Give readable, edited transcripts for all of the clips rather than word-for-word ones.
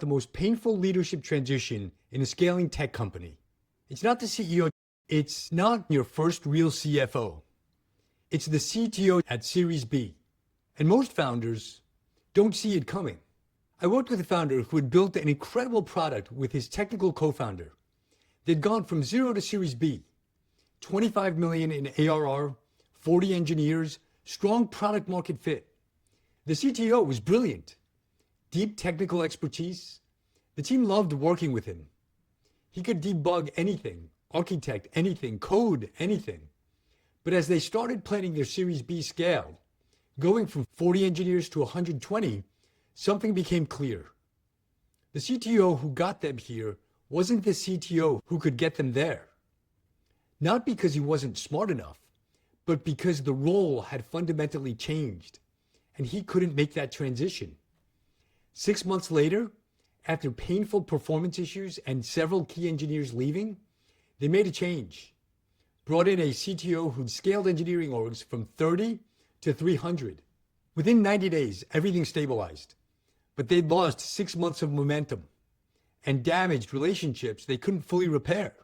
the most painful leadership transition in a scaling tech company. It's not the CEO, it's not your first real CFO. It's the CTO at Series B. And most founders don't see it coming. I worked with a founder who had built an incredible product with his technical co-founder. They'd gone from zero to Series B, 25 million in ARR, 40 engineers, strong product market fit. The CTO was brilliant, deep technical expertise. The team loved working with him. He could debug anything, architect anything, code anything. But as they started planning their Series B scale, going from 40 engineers to 120, something became clear. The CTO who got them here wasn't the CTO who could get them there. Not because he wasn't smart enough, but because the role had fundamentally changed, and he couldn't make that transition. 6 months later, after painful performance issues and several key engineers leaving, they made a change. Brought in a CTO who'd scaled engineering orgs from 30 to 300. Within 90 days, everything stabilized, but they'd lost 6 months of momentum and damaged relationships they couldn't fully repair.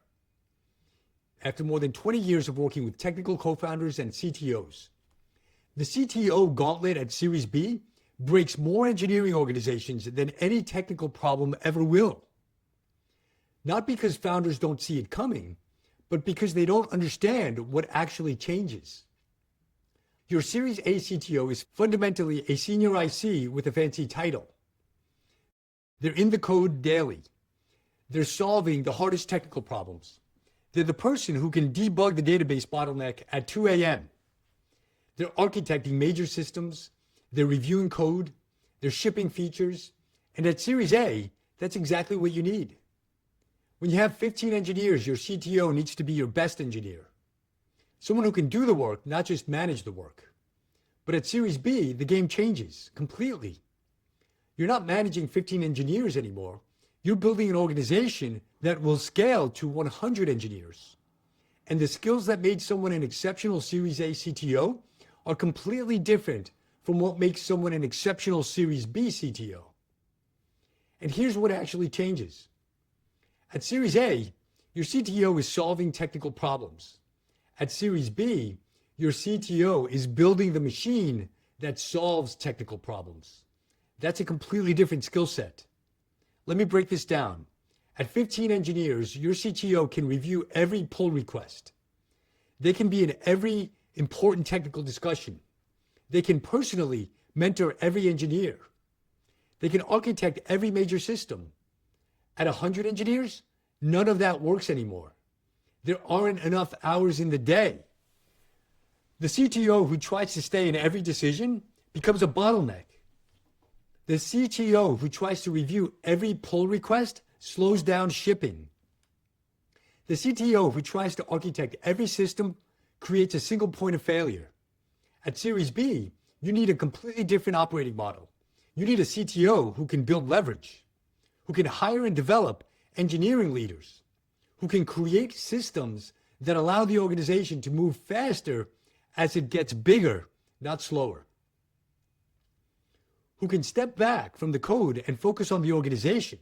After more than 20 years of working with technical co-founders and CTOs, the CTO gauntlet at Series B breaks more engineering organizations than any technical problem ever will. Not because founders don't see it coming, but because they don't understand what actually changes. Your Series A CTO is fundamentally a senior IC with a fancy title. They're in the code daily. They're solving the hardest technical problems. They're the person who can debug the database bottleneck at 2 a.m. They're architecting major systems. They're reviewing code. They're shipping features. And at Series A, that's exactly what you need. When you have 15 engineers, your CTO needs to be your best engineer. Someone who can do the work, not just manage the work. But at Series B, the game changes completely. You're not managing 15 engineers anymore. You're building an organization that will scale to 100 engineers. And the skills that made someone an exceptional Series A CTO are completely different from what makes someone an exceptional Series B CTO. And here's what actually changes. At Series A, your CTO is solving technical problems. At Series B, your CTO is building the machine that solves technical problems. That's a completely different skill set. Let me break this down. At 15 engineers, your CTO can review every pull request. They can be in every important technical discussion. They can personally mentor every engineer. They can architect every major system. At 100 engineers, none of that works anymore. There aren't enough hours in the day. The CTO who tries to stay in every decision becomes a bottleneck. The CTO who tries to review every pull request slows down shipping. The CTO who tries to architect every system creates a single point of failure. At Series B, you need a completely different operating model. You need a CTO who can build leverage, who can hire and develop engineering leaders, who can create systems that allow the organization to move faster as it gets bigger, not slower, who can step back from the code and focus on the organization.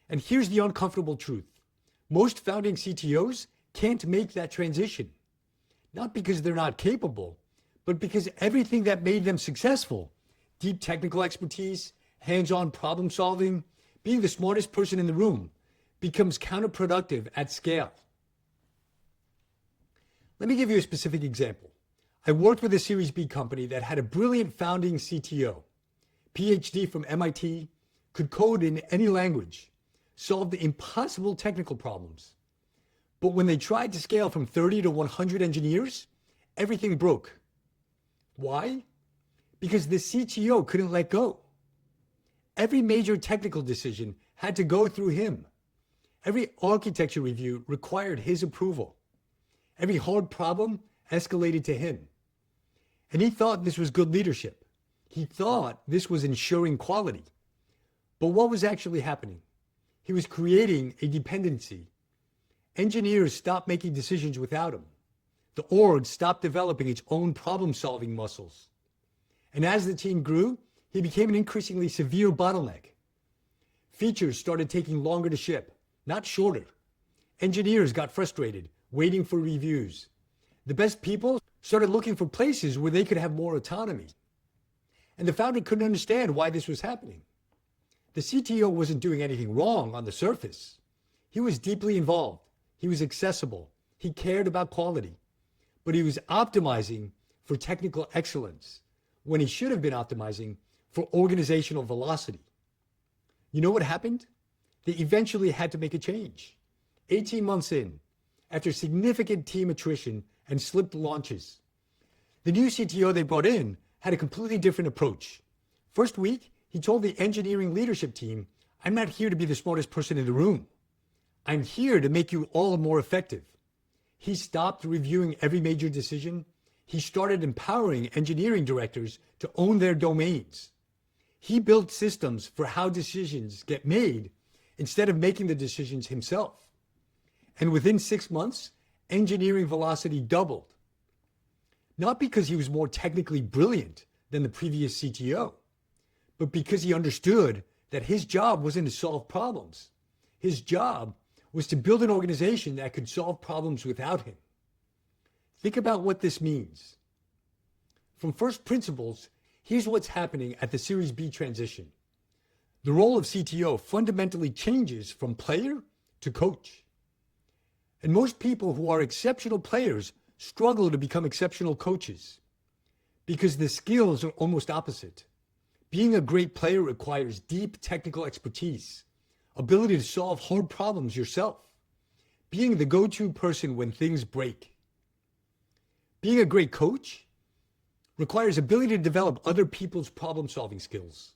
And here's the uncomfortable truth. Most founding CTOs can't make that transition, not because they're not capable, but because everything that made them successful, deep technical expertise, hands-on problem solving, being the smartest person in the room, becomes counterproductive at scale. Let me give you a specific example. I worked with a Series B company that had a brilliant founding CTO, PhD from MIT, could code in any language, solved impossible technical problems. But when they tried to scale from 30 to 100 engineers, everything broke. Why? Because the CTO couldn't let go. Every major technical decision had to go through him. Every architecture review required his approval. Every hard problem escalated to him. And he thought this was good leadership. He thought this was ensuring quality. But what was actually happening? He was creating a dependency. Engineers stopped making decisions without him. The org stopped developing its own problem-solving muscles. And as the team grew, he became an increasingly severe bottleneck. Features started taking longer to ship, not shorter. Engineers got frustrated, waiting for reviews. The best people started looking for places where they could have more autonomy. And the founder couldn't understand why this was happening. The CTO wasn't doing anything wrong on the surface. He was deeply involved. He was accessible. He cared about quality. But he was optimizing for technical excellence when he should have been optimizing for organizational velocity. You know what happened? They eventually had to make a change. 18 months in, after significant team attrition and slipped launches, the new CTO they brought in had a completely different approach. First week, he told the engineering leadership team, "I'm not here to be the smartest person in the room. I'm here to make you all more effective." He stopped reviewing every major decision. He started empowering engineering directors to own their domains. He built systems for how decisions get made instead of making the decisions himself. And within 6 months, engineering velocity doubled. Not because he was more technically brilliant than the previous CTO, but because he understood that his job wasn't to solve problems. His job was to build an organization that could solve problems without him. Think about what this means. From first principles, here's what's happening at the Series B transition. The role of CTO fundamentally changes from player to coach. And most people who are exceptional players struggle to become exceptional coaches because the skills are almost opposite. Being a great player requires deep technical expertise, ability to solve hard problems yourself, being the go-to person when things break. Being a great coach requires ability to develop other people's problem-solving skills,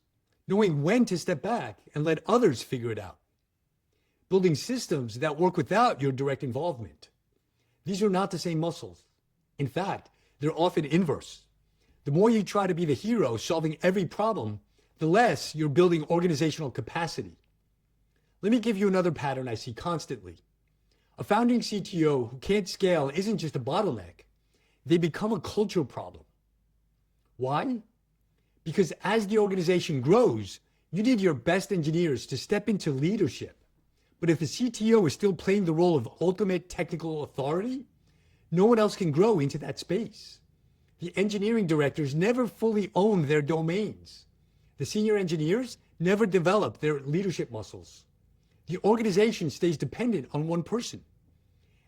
knowing when to step back and let others figure it out, building systems that work without your direct involvement. These are not the same muscles. In fact, they're often inverse. The more you try to be the hero solving every problem, the less you're building organizational capacity. Let me give you another pattern I see constantly. A founding CTO who can't scale isn't just a bottleneck. They become a cultural problem. Why? Because as the organization grows, you need your best engineers to step into leadership. But if the CTO is still playing the role of ultimate technical authority, no one else can grow into that space. The engineering directors never fully own their domains. The senior engineers never develop their leadership muscles. The organization stays dependent on one person.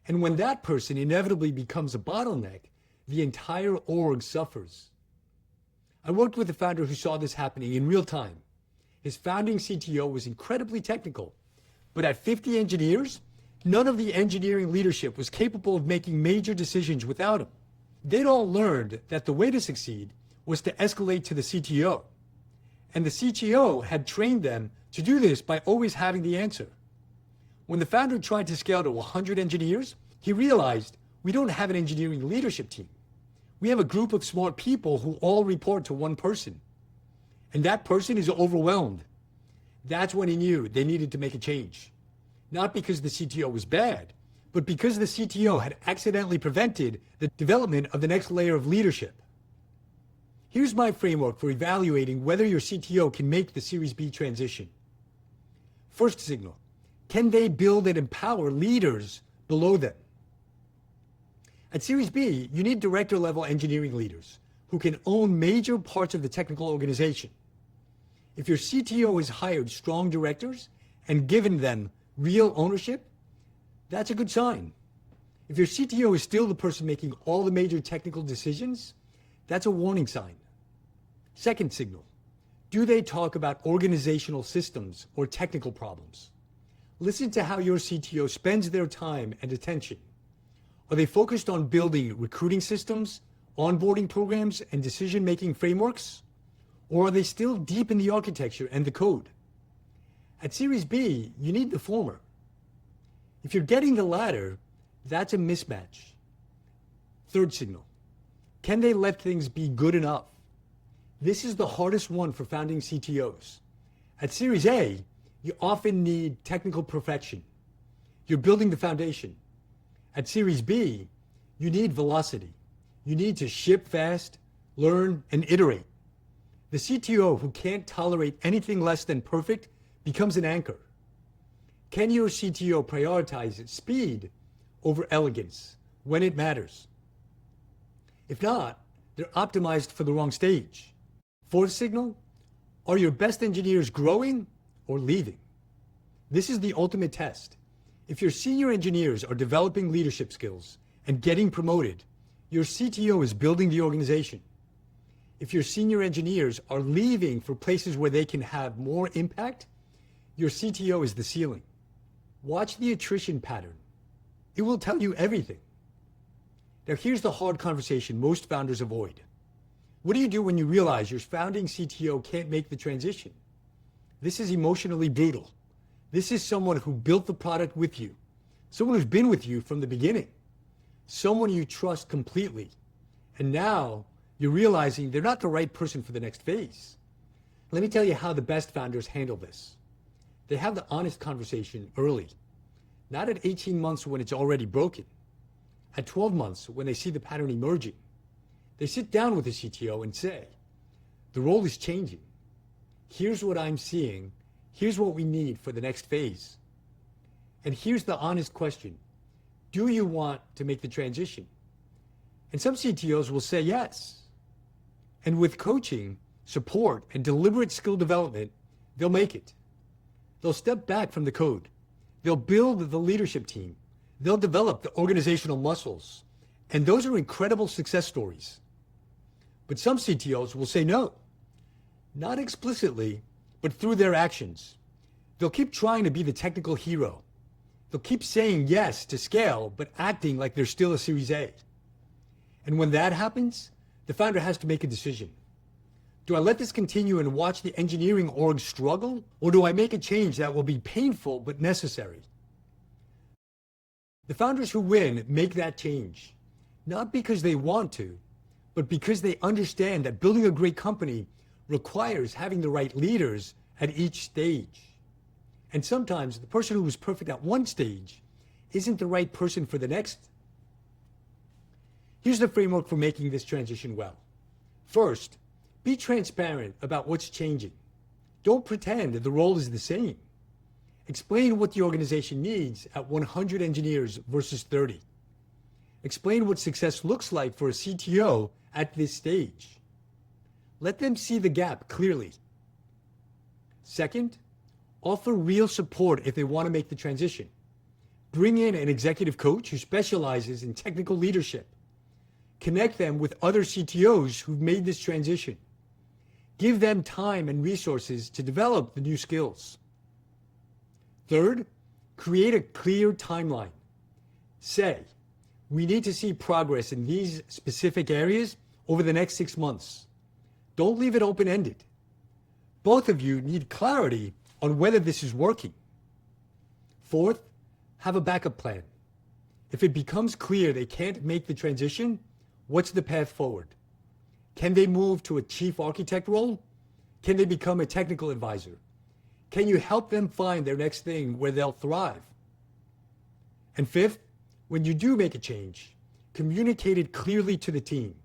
And when that person inevitably becomes a bottleneck, the entire org suffers. I worked with a founder who saw this happening in real time. His founding CTO was incredibly technical, but at 50 engineers, none of the engineering leadership was capable of making major decisions without him. They'd all learned that the way to succeed was to escalate to the CTO. And the CTO had trained them to do this by always having the answer. When the founder tried to scale to 100 engineers, he realized we don't have an engineering leadership team. We have a group of smart people who all report to one person. And that person is overwhelmed. That's when he knew they needed to make a change. Not because the CTO was bad, but because the CTO had accidentally prevented the development of the next layer of leadership. Here's my framework for evaluating whether your CTO can make the Series B transition. First signal, can they build and empower leaders below them? At Series B, you need director-level engineering leaders who can own major parts of the technical organization. If your CTO has hired strong directors and given them real ownership, that's a good sign. If your CTO is still the person making all the major technical decisions, that's a warning sign. Second signal, do they talk about organizational systems or technical problems? Listen to how your CTO spends their time and attention. Are they focused on building recruiting systems, onboarding programs, and decision-making frameworks? Or are they still deep in the architecture and the code? At Series B, you need the former. If you're getting the latter, that's a mismatch. Third signal, can they let things be good enough? This is the hardest one for founding CTOs. At Series A, you often need technical perfection. You're building the foundation. At Series B, you need velocity. You need to ship fast, learn, and iterate. The CTO who can't tolerate anything less than perfect becomes an anchor. Can your CTO prioritize speed over elegance when it matters? If not, they're optimized for the wrong stage. Fourth signal, are your best engineers growing or leaving? This is the ultimate test. If your senior engineers are developing leadership skills and getting promoted, your CTO is building the organization. If your senior engineers are leaving for places where they can have more impact, your CTO is the ceiling. Watch the attrition pattern. It will tell you everything. Now here's the hard conversation most founders avoid. What do you do when you realize your founding CTO can't make the transition? This is emotionally brutal. This is someone who built the product with you, someone who's been with you from the beginning, someone you trust completely. And now you're realizing they're not the right person for the next phase. Let me tell you how the best founders handle this. They have the honest conversation early, not at 18 months when it's already broken. At 12 months, when they see the pattern emerging, they sit down with the CTO and say, the role is changing. Here's what I'm seeing. Here's what we need for the next phase. And here's the honest question. Do you want to make the transition? And some CTOs will say yes. And with coaching, support, and deliberate skill development, they'll make it. They'll step back from the code. They'll build the leadership team. They'll develop the organizational muscles. And those are incredible success stories. But some CTOs will say no. Not explicitly, but through their actions. They'll keep trying to be the technical hero. They'll keep saying yes to scale, but acting like they're still a Series A. And when that happens, the founder has to make a decision. Do I let this continue and watch the engineering org struggle? Or do I make a change that will be painful but necessary? The founders who win make that change, not because they want to, but because they understand that building a great company requires having the right leaders at each stage. And sometimes the person who was perfect at one stage isn't the right person for the next. Here's the framework for making this transition well. First, be transparent about what's changing. Don't pretend that the role is the same. Explain what the organization needs at 100 engineers versus 30. Explain what success looks like for a CTO at this stage. Let them see the gap clearly. Second, offer real support if they want to make the transition. Bring in an executive coach who specializes in technical leadership. Connect them with other CTOs who've made this transition. Give them time and resources to develop the new skills. Third, create a clear timeline. Say, we need to see progress in these specific areas over the next 6 months. Don't leave it open-ended. Both of you need clarity on whether this is working. Fourth, have a backup plan. If it becomes clear they can't make the transition, what's the path forward? Can they move to a chief architect role? Can they become a technical advisor? Can you help them find their next thing where they'll thrive? And fifth, when you do make a change, communicate it clearly to the team.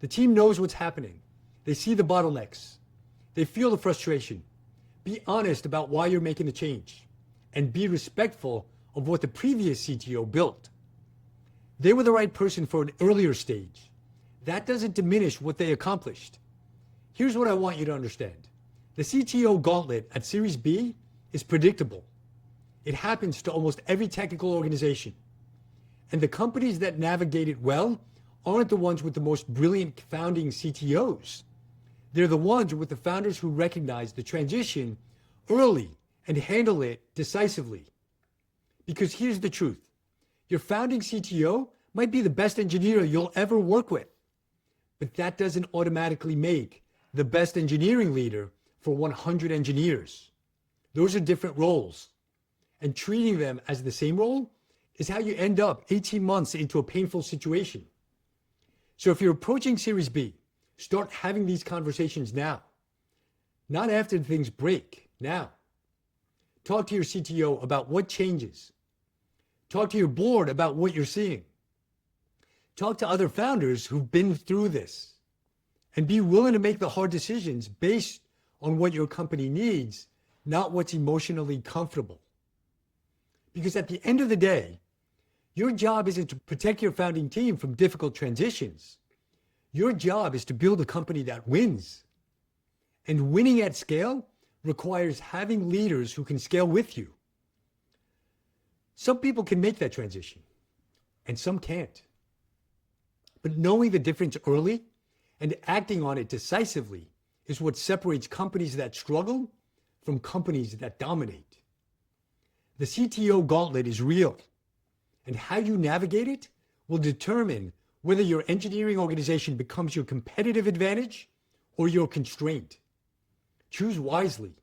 The team knows what's happening. They see the bottlenecks. They feel the frustration. Be honest about why you're making the change, and be respectful of what the previous CTO built. They were the right person for an earlier stage. That doesn't diminish what they accomplished. Here's what I want you to understand. The CTO gauntlet at Series B is predictable. It happens to almost every technical organization. And the companies that navigate it well aren't the ones with the most brilliant founding CTOs. They're the ones with the founders who recognize the transition early and handle it decisively. Because here's the truth. Your founding CTO might be the best engineer you'll ever work with, but that doesn't automatically make the best engineering leader for 100 engineers. Those are different roles. And treating them as the same role is how you end up 18 months into a painful situation. So if you're approaching Series B, start having these conversations now. Not after things break, now. Talk to your CTO about what changes. Talk to your board about what you're seeing. Talk to other founders who've been through this. And be willing to make the hard decisions based on what your company needs, not what's emotionally comfortable. Because at the end of the day, your job isn't to protect your founding team from difficult transitions. Your job is to build a company that wins. And winning at scale requires having leaders who can scale with you. Some people can make that transition, and some can't. But knowing the difference early and acting on it decisively is what separates companies that struggle from companies that dominate. The CTO gauntlet is real, and how you navigate it will determine whether your engineering organization becomes your competitive advantage or your constraint. Choose wisely.